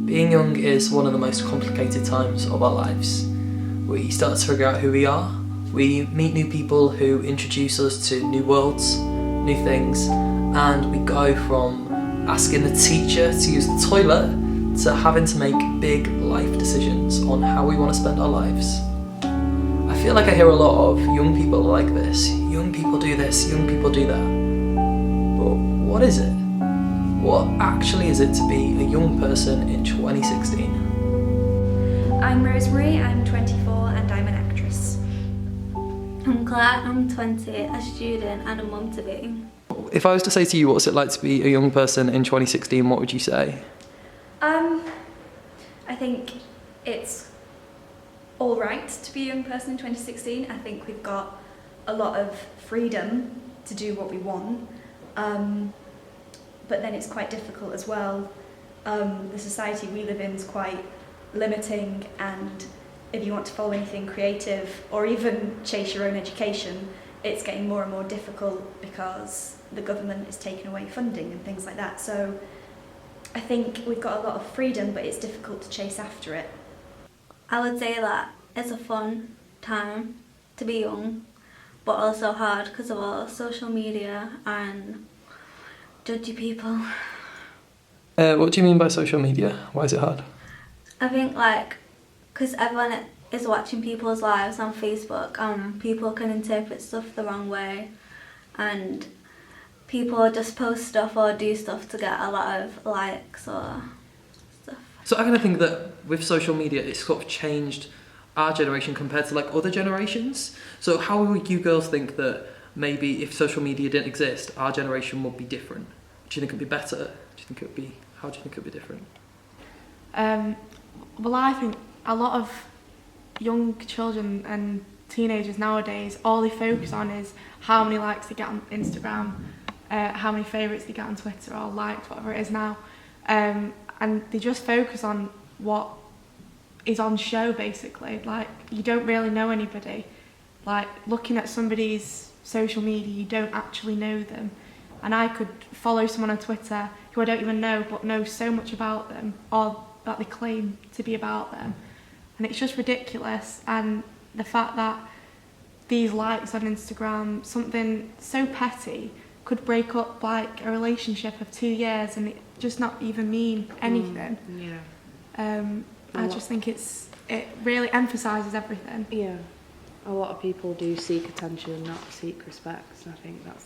Being young is one of the most complicated times of our lives. We start to figure out who we are. We meet new people who introduce us to new worlds, new things, and we go from asking the teacher to use the toilet to having to make big life decisions on how we want to spend our lives. I feel like I hear a lot of young people like this. Young people do this, young people do that. But what is it? What actually is it to be a young person in 2016? I'm Rosemary, I'm 24 and I'm an actress. I'm Claire, I'm 20, a student and a mum to be. If I was to say to you, what's it like to be a young person in 2016, what would you say? I think it's all right to be a young person in 2016. I think we've got a lot of freedom to do what we want, but then it's quite difficult as well. The society we live in is quite limiting, and if you want to follow anything creative or even chase your own education, it's getting more and more difficult because the government is taking away funding and things like that. So I think we've got a lot of freedom, but it's difficult to chase after it. I would say that it's a fun time to be young, but also hard because of all social media and judgy people. What do you mean by social media? Why is it hard? I think because everyone is watching people's lives on Facebook, people can interpret stuff the wrong way, and people just post stuff or do stuff to get a lot of likes or stuff. So I kind of think that with social media, it's sort of changed our generation compared to like other generations. So how would you girls think that maybe if social media didn't exist, our generation would be different? Do you think it'd be better? Do you think it would be? How do you think it would be different? Well, I think a lot of young children and teenagers nowadays, all they focus on is how many likes they get on Instagram, how many favourites they get on Twitter or liked, whatever it is now. And they just focus on what is on show, basically. Like, you don't really know anybody. Like, looking at somebody's social media, you don't actually know them. And I could follow someone on Twitter who I don't even know, but know so much about them, or that they claim to be about them. And it's just ridiculous. And the fact that these likes on Instagram, something so petty, could break up like a relationship of 2 years and it just not even mean anything. I just think it really emphasises everything. Yeah, a lot of people do seek attention and not seek respect, and I think that's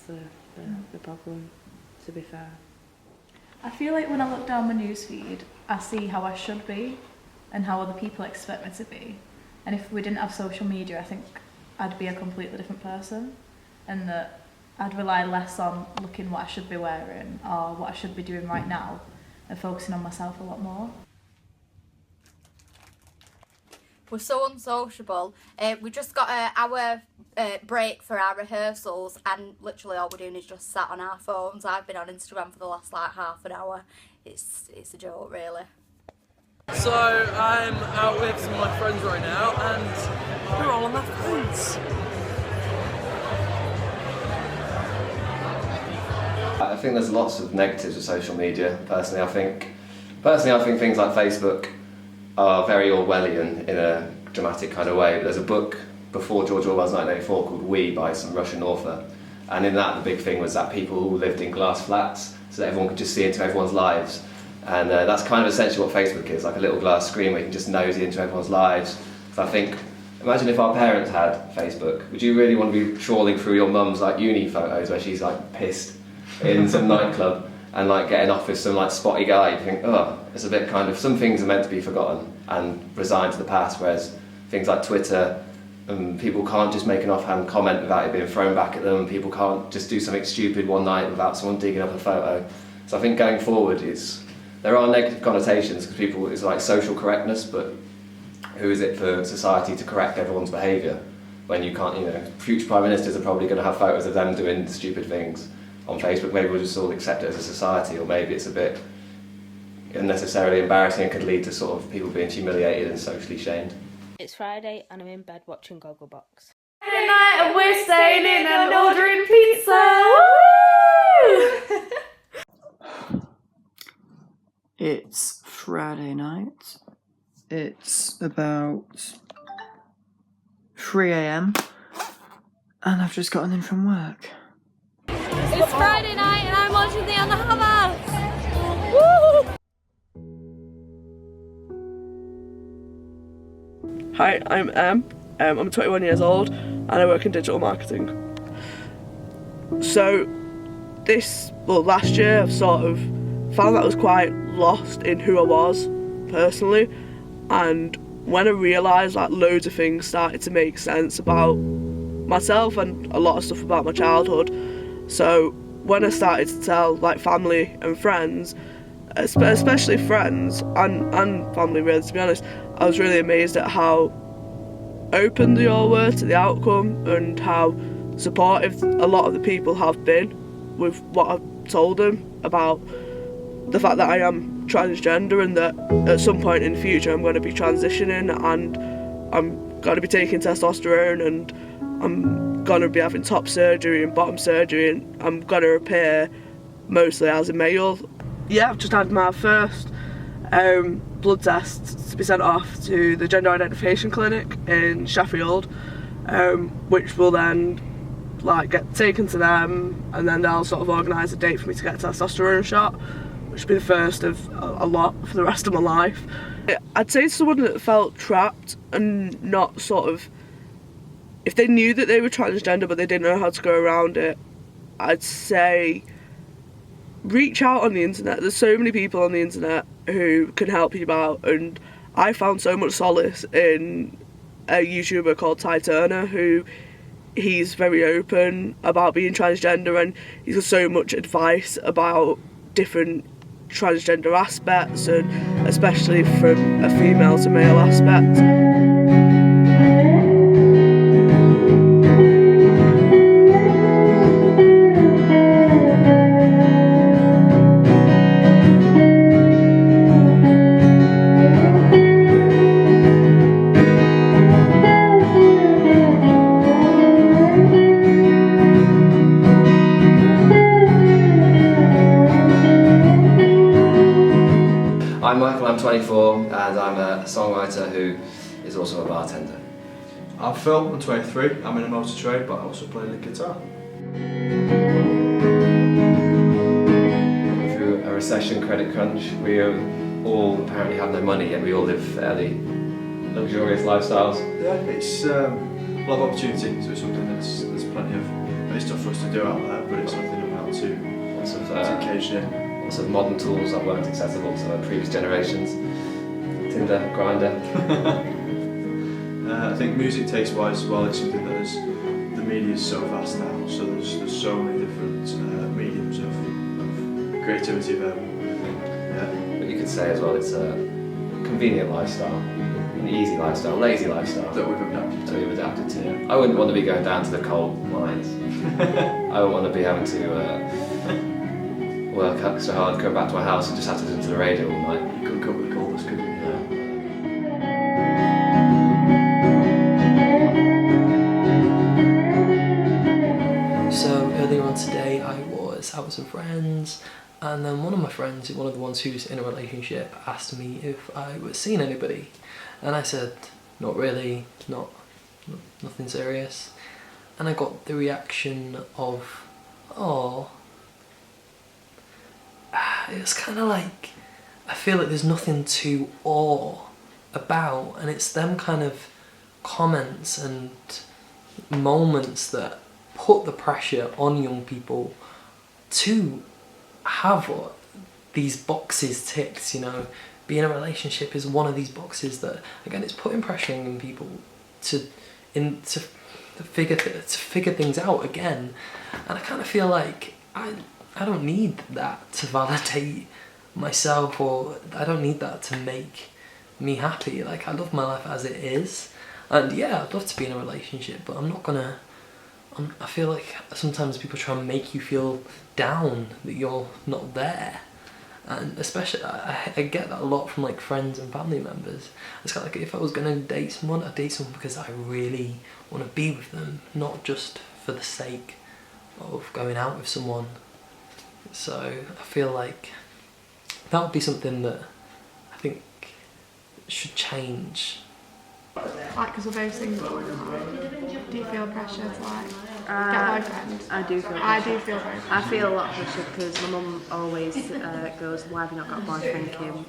the problem, to be fair. I feel like when I look down my newsfeed, I see how I should be and how other people expect me to be. And if we didn't have social media, I think I'd be a completely different person, and that I'd rely less on looking what I should be wearing or what I should be doing right now and focusing on myself a lot more. We're so unsociable. We just got our break for our rehearsals, and literally all we're doing is just sat on our phones. I've been on Instagram for the last like half an hour. It's a joke, really. So I'm out with some of my friends right now, and we're all on their phones. I think there's lots of negatives of social media. Personally, I think things like Facebook are very Orwellian in a dramatic kind of way. There's a book before George Orwell's 1984 called We by some Russian author, and in that the big thing was that people all lived in glass flats so that everyone could just see into everyone's lives, and that's kind of essentially what Facebook is, like a little glass screen where you can just nosy into everyone's lives. So I think, imagine if our parents had Facebook. Would you really want to be trawling through your mum's like uni photos where she's like pissed in some nightclub and like getting off with some like spotty guy? You think, oh, it's a bit kind of, some things are meant to be forgotten and resigned to the past, whereas things like Twitter, people can't just make an offhand comment without it being thrown back at them. People can't just do something stupid one night without someone digging up a photo. So I think going forward there are negative connotations because people, it's like social correctness, but who is it for society to correct everyone's behaviour when you can't, future prime ministers are probably going to have photos of them doing stupid things on Facebook. Maybe we'll just all accept it as a society, or maybe it's a bit unnecessarily embarrassing and could lead to sort of people being humiliated and socially shamed. It's Friday and I'm in bed watching Gogglebox. Friday night and we're staying in and ordering pizza! Woo! It's Friday night. It's about 3 a.m. and I've just gotten in from work. It's Friday night and I'm watching the other Hammers! Woo! Hi, I'm Em. I'm 21 years old and I work in digital marketing. So last year I've sort of found that I was quite lost in who I was personally, and when I realised that loads of things started to make sense about myself and a lot of stuff about my childhood. So when I started to tell like family and friends, especially friends and family really, to be honest, I was really amazed at how open they all were to the outcome and how supportive a lot of the people have been with what I've told them about the fact that I am transgender and that at some point in the future I'm going to be transitioning and I'm going to be taking testosterone and I'm going to be having top surgery and bottom surgery and I'm going to appear mostly as a male. Yeah, I've just had my first blood test to be sent off to the gender identification clinic in Sheffield, which will then get taken to them and then they'll sort of organise a date for me to get a testosterone shot, which will be the first of a lot for the rest of my life. I'd say to someone that felt trapped and not sort of, if they knew that they were transgender but they didn't know how to go around it, I'd say reach out on the internet. There's so many people on the internet who can help you out, and I found so much solace in a YouTuber called Ty Turner, who he's very open about being transgender and he's got so much advice about different transgender aspects and especially from a female to male aspect. I'm Michael, I'm 24 and I'm a songwriter who is also a bartender. I'm Phil, I'm 23, I'm in a motor trade but I also play the guitar. Through a recession, credit crunch, we all apparently have no money yet we all live fairly luxurious lifestyles. Yeah, it's a lot of opportunity, so it's something there's plenty of, and it's tough for us to do out there, but it's something that we're able to engage in. Lots of modern tools that weren't accessible to previous generations. Tinder, Grindr. I think music taste wise as well, it's something that the media is so vast now, so there's so many different mediums of creativity available. Yeah. But you could say as well it's a convenient lifestyle, an easy lifestyle, lazy lifestyle. That we've adapted to. Yeah. I wouldn't want to be going down to the coal mines. I wouldn't want to be having to work extra hard, go back to my house and just have to listen to the radio all night. You couldn't cope with the coldness, could you? So earlier on today I was out with some friends and then one of my friends, one of the ones who's in a relationship, asked me if I was seeing anybody and I said not really, nothing serious, and I got the reaction of oh. It's kind of like, I feel like there's nothing to awe about, and it's them kind of comments and moments that put the pressure on young people to have these boxes ticked, you know. Being in a relationship is one of these boxes that, again, it's putting pressure on people to figure things out again, and I kind of feel like I don't need that to validate myself, or I don't need that to make me happy. Like, I love my life as it is, and yeah, I'd love to be in a relationship, but I feel like sometimes people try and make you feel down that you're not there, and especially I get that a lot from like friends and family members. It's kind of like if I was going to date someone, I'd date someone because I really want to be with them, not just for the sake of going out with someone. So I feel like that would be something that I think should change? Like, because we're both single, do you feel pressure to like get a boyfriend? I do feel pressure. I do feel very pressure. I feel a lot of pressure because my mum always goes, why have you not got a boyfriend, Kim?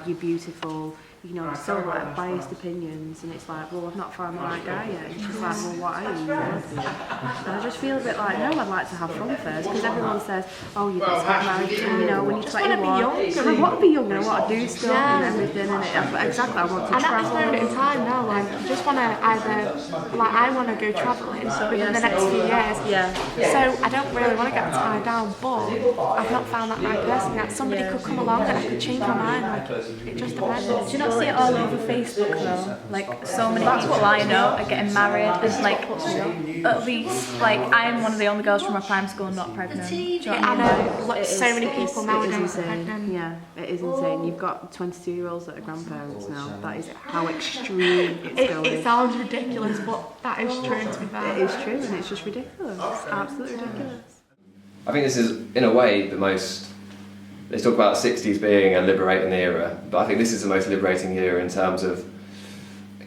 You're beautiful, you know, so like biased opinions, and it's like, well, I've not found the right guy yet. And she's like, well, what are you? And I just feel a bit like, no, I'd like to have fun first, because everyone says, oh, you've got to get married, you know, when you're 21. I want to be young and I want to do stuff and everything, and exactly, I want to and travel. at this moment in time now, like, I just want to either, like, I want to go travelling within the next few years. Yeah. So I don't really want to get tied down, but I've not found that right person yet. Somebody could come along and I could change my mind. Like, it just depends. Do you not see it all over Facebook though? Like, so many people I know are getting married, and like, at least, like, I'm one of the only girls from my primary school not pregnant. Do you know what I mean? I know, like, so many people nowadays are insane. pregnant. Yeah, it is insane. You've got 22-year-olds that are grandparents now. That is how extreme it's going. It sounds ridiculous, but that is true, to be fair. It is true, and it's just ridiculous. It's absolutely ridiculous. I think this is, in a way, the most... They talk about the 60s being a liberating era, but I think this is the most liberating era in terms of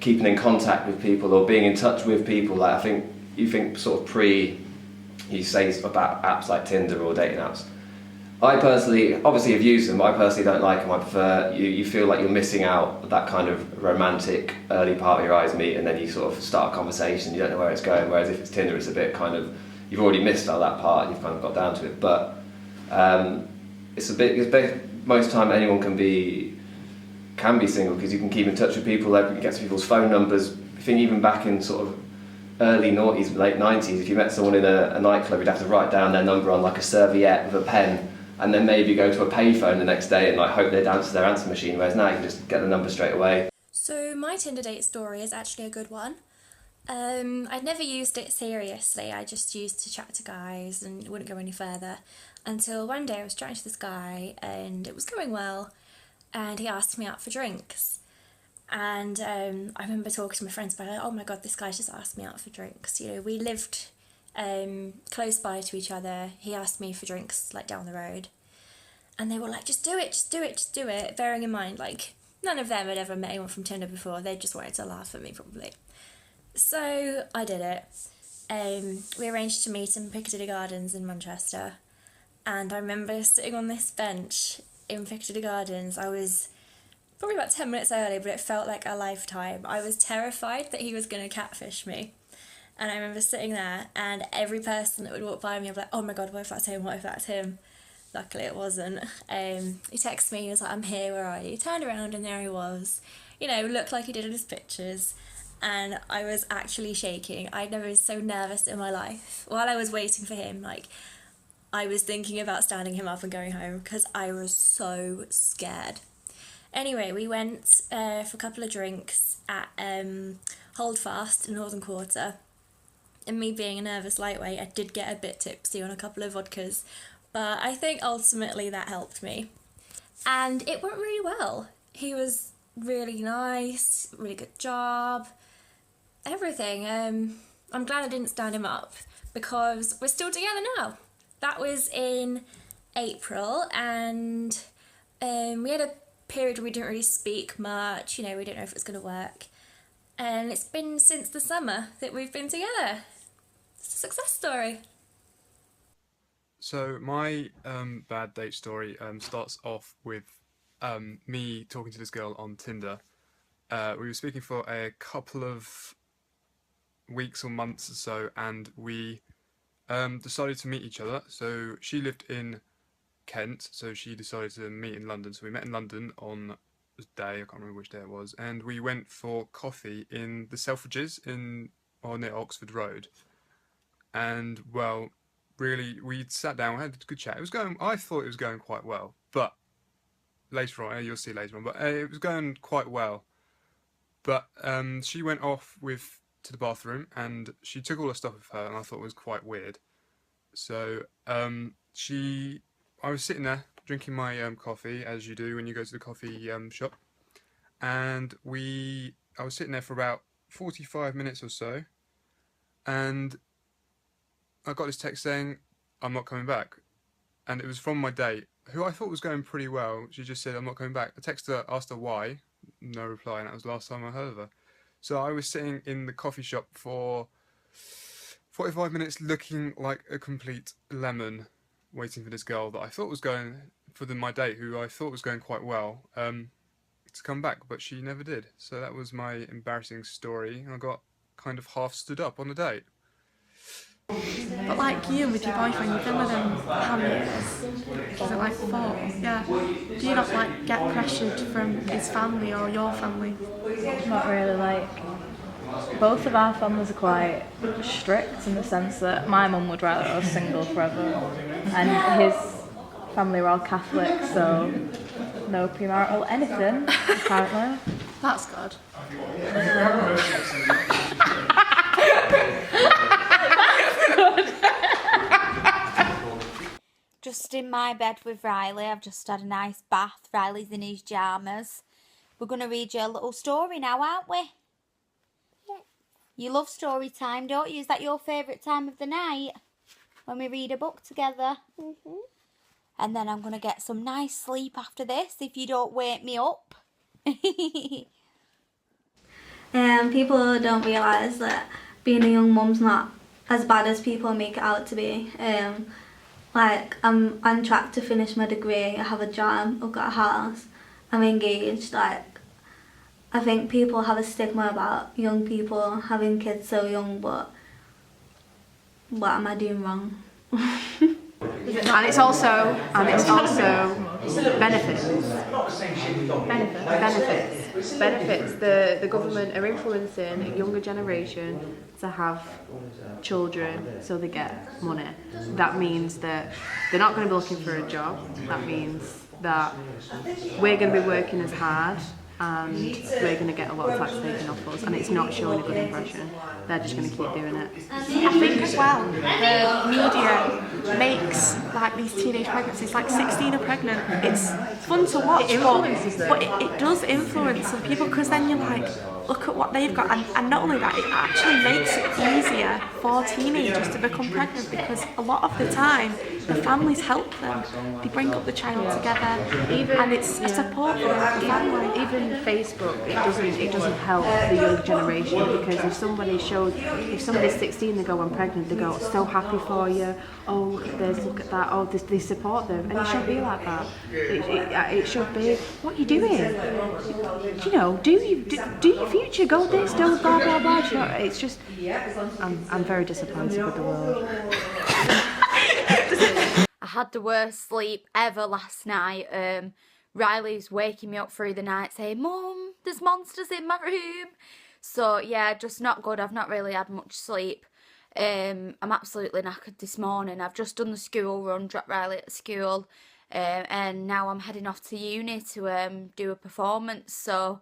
keeping in contact with people or being in touch with people. Like, I think you think sort of you say about apps like Tinder or dating apps. I personally, obviously have used them, but I personally don't like them. I prefer, you feel like you're missing out that kind of romantic early part of your eyes meet, and then you sort of start a conversation, you don't know where it's going, whereas if it's Tinder it's a bit kind of, you've already missed out that part, you've kind of got down to it. But it's most time anyone can be single, because you can keep in touch with people, you can get people's phone numbers. I think even back in sort of early noughties, late 90s, if you met someone in a nightclub, you'd have to write down their number on like a serviette with a pen, and then maybe go to a payphone the next day and like hope they'd answer their answer machine, whereas now you can just get the number straight away. So my Tinder date story is actually a good one. I'd never used it seriously, I just used to chat to guys and wouldn't go any further, until one day I was chatting to this guy and it was going well, and he asked me out for drinks. And I remember talking to my friends about it, oh my god, this guy just asked me out for drinks. You know, we lived close by to each other. He asked me for drinks like down the road, and they were like, just do it, bearing in mind like none of them had ever met anyone from Tinder before. They just wanted to laugh at me probably. So I did it. We arranged to meet in Piccadilly Gardens in Manchester, and I remember sitting on this bench in Piccadilly Gardens. I was probably about 10 minutes early, but it felt like a lifetime. I was terrified that he was going to catfish me. And I remember sitting there, and every person that would walk by me, I'd be like, oh my god, what if that's him, what if that's him? Luckily it wasn't. He texted me, he was like, I'm here, where are you? Turned around and there he was. You know, looked like he did in his pictures. And I was actually shaking. I'd never been so nervous in my life. While I was waiting for him, like, I was thinking about standing him up and going home because I was so scared. Anyway, we went for a couple of drinks at Holdfast in Northern Quarter. And me being a nervous lightweight, I did get a bit tipsy on a couple of vodkas, but I think ultimately that helped me. And it went really well. He was really nice, really good job, everything. I'm glad I didn't stand him up because we're still together now. That was in April, and we had a period where we didn't really speak much, you know, we didn't know if it was going to work. And it's been since the summer that we've been together. It's a success story. So my bad date story starts off with me talking to this girl on Tinder. We were speaking for a couple of weeks or months or so, and we decided to meet each other. So she lived in Kent, so she decided to meet in London. So we met in London on a day, I can't remember which day it was, and we went for coffee in the Selfridges near Oxford Road. And well, really, we sat down, we had a good chat. I thought it was going quite well, but later on, you'll see later on, but it was going quite well. But she went off to the bathroom, and she took all her stuff with her, and I thought it was quite weird. So I was sitting there drinking my coffee, as you do when you go to the coffee shop, and I was sitting there for about 45 minutes or so, and I got this text saying, I'm not coming back. And it was from my date, who I thought was going pretty well. She just said, "I'm not coming back." I texted her, asked her why, no reply, and that was the last time I heard of her. So I was sitting in the coffee shop for 45 minutes looking like a complete lemon, waiting for this girl that I thought was going, my date, who I thought was going quite well, to come back, but she never did. So that was my embarrassing story, and I got kind of half stood up on the date. But like you with your boyfriend, you've been with him how many years? Is it like 4? Yeah. Do you not like get pressured from his family or your family? Not really, like, both of our families are quite strict in the sense that my mum would rather us single forever, and his family were all Catholic, so no premarital anything, apparently. That's good. Just in my bed with Riley. I've just had a nice bath. Riley's in his pyjamas. We're going to read you a little story now, aren't we? Yeah. You love story time, don't you? Is that your favourite time of the night? When we read a book together? Mm-hmm. And then I'm going to get some nice sleep after this if you don't wake me up. People don't realise that being a young mum's not as bad as people make it out to be. Like, I'm on track to finish my degree, I have a job, I've got a house, I'm engaged. Like, I think people have a stigma about young people having kids so young, but what am I doing wrong? And it's also benefits. Benefits. The government are influencing a younger generation to have children so they get money. That means that they're not going to be looking for a job. That means that we're going to be working as hard and we're going to get a lot of tax taken off us, and it's not showing a good impression. They're just going to keep doing it. I think as well, the media makes like these teenage pregnancies, like 16 are pregnant. It's fun to watch, but it does influence some people, because then you're like, look at what they've got, and not only that, it actually makes it easier for teenagers to become pregnant, because a lot of the time the families help them. They bring up the child together, and it's a support for the family. Even Facebook, it doesn't help the younger generation, because if somebody's 16, they go, "I'm pregnant," they go, "So happy for you, oh look at this, look at that," oh they support them, and it shouldn't be like that. It should be, "What are you doing? You know, do your future, go this, do blah blah blah." You know, it's just, I'm very disappointed with the world. I had the worst sleep ever last night. Riley's waking me up through the night saying, "Mum, there's monsters in my room." So yeah, just not good. I've not really had much sleep. I'm absolutely knackered this morning. I've just done the school run, dropped Riley at school, and now I'm heading off to uni to do a performance. So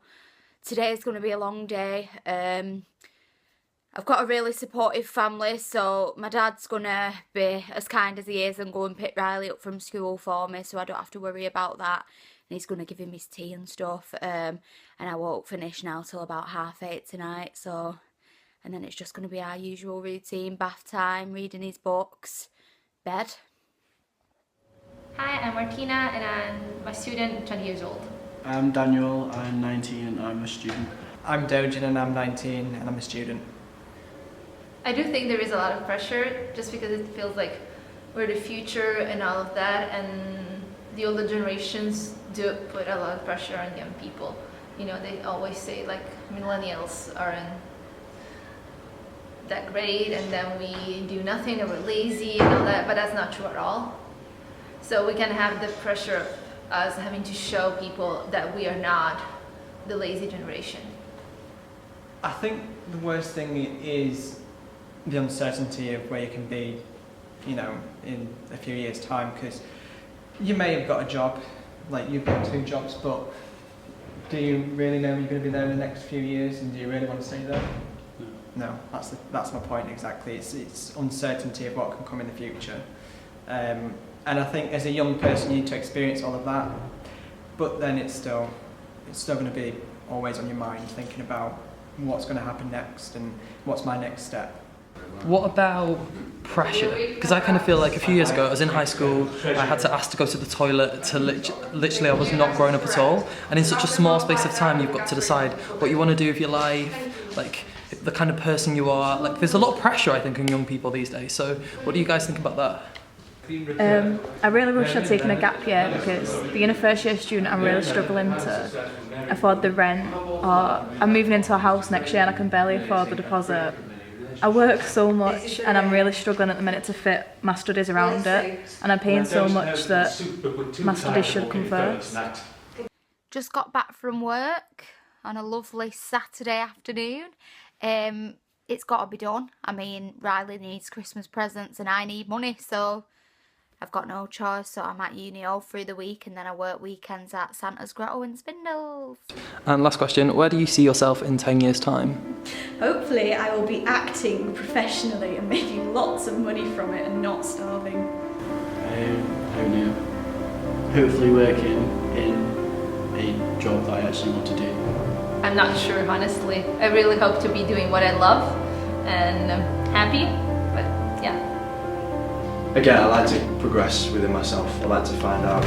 today's going to be a long day. I've got a really supportive family, so my dad's going to be as kind as he is and go and pick Riley up from school for me, so I don't have to worry about that. And he's going to give him his tea and stuff, and I won't finish now till about 8:30 tonight, so... And then it's just going to be our usual routine, bath time, reading his books, bed. Hi, I'm Martina and I'm a student, 20 years old. I'm Daniel, I'm 19 and I'm a student. I'm Dojin and I'm 19 and I'm a student. I do think there is a lot of pressure just because it feels like we're the future and all of that, and the older generations do put a lot of pressure on young people. You know, they always say like millennials aren't that great and then we do nothing and we're lazy and all that, but that's not true at all. So we can have the pressure of us having to show people that we are not the lazy generation. I think the worst thing is the uncertainty of where you can be, you know, in a few years' time, because you may have got a job, like you've got 2 jobs, but do you really know you're going to be there in the next few years, and do you really want to stay there? No, that's my point exactly. It's uncertainty of what can come in the future, and I think as a young person you need to experience all of that, but then it's still going to be always on your mind, thinking about what's going to happen next and what's my next step. What about pressure? Because I kind of feel like a few years ago I was in high school, I had to ask to go to the toilet to literally I was not grown up at all, and in such a small space of time you've got to decide what you want to do with your life, like the kind of person you are. Like there's a lot of pressure I think on young people these days, so what do you guys think about that? I really wish I'd taken a gap year, because being a first year student I'm really struggling to afford the rent, or I'm moving into a house next year and I can barely afford the deposit. I work so much and I'm really struggling at the minute to fit my studies around it, and I'm paying so much that my studies should come first. Just got back from work on a lovely Saturday afternoon. It's got to be done. I mean, Riley needs Christmas presents and I need money, so I've got no choice. So I'm at uni all through the week, and then I work weekends at Santa's Grotto in Spindles. And last question, where do you see yourself in 10 years' time? Hopefully I will be acting professionally and making lots of money from it and not starving. Who knew? Hopefully working in a job that I actually want to do. I'm not sure, honestly. I really hope to be doing what I love, and I'm happy, but yeah. Again, I like to progress within myself. I like to find out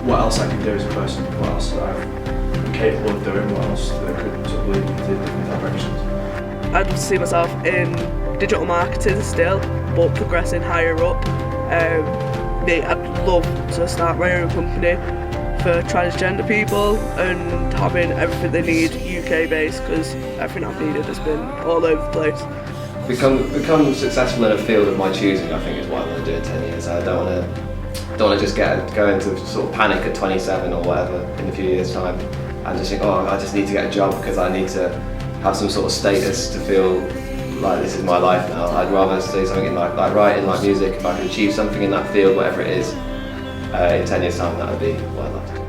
what else I can do as a person, what else that I'm capable of doing, what else that could sort of lead me to different directions. I'd see myself in digital marketing still, but progressing higher up. I'd love to start my own company for transgender people and having everything they need UK based, because everything I've needed has been all over the place. Become successful in a field of my choosing, I think, is what I want to do in 10 years. I don't want to just go into sort of panic at 27 or whatever in a few years' time and just think, oh, I just need to get a job because I need to have some sort of status to feel like this is my life now. I'd rather do something in like writing, like music. If I could achieve something in that field, whatever it is, in 10 years' time, that would be what I'd like to do.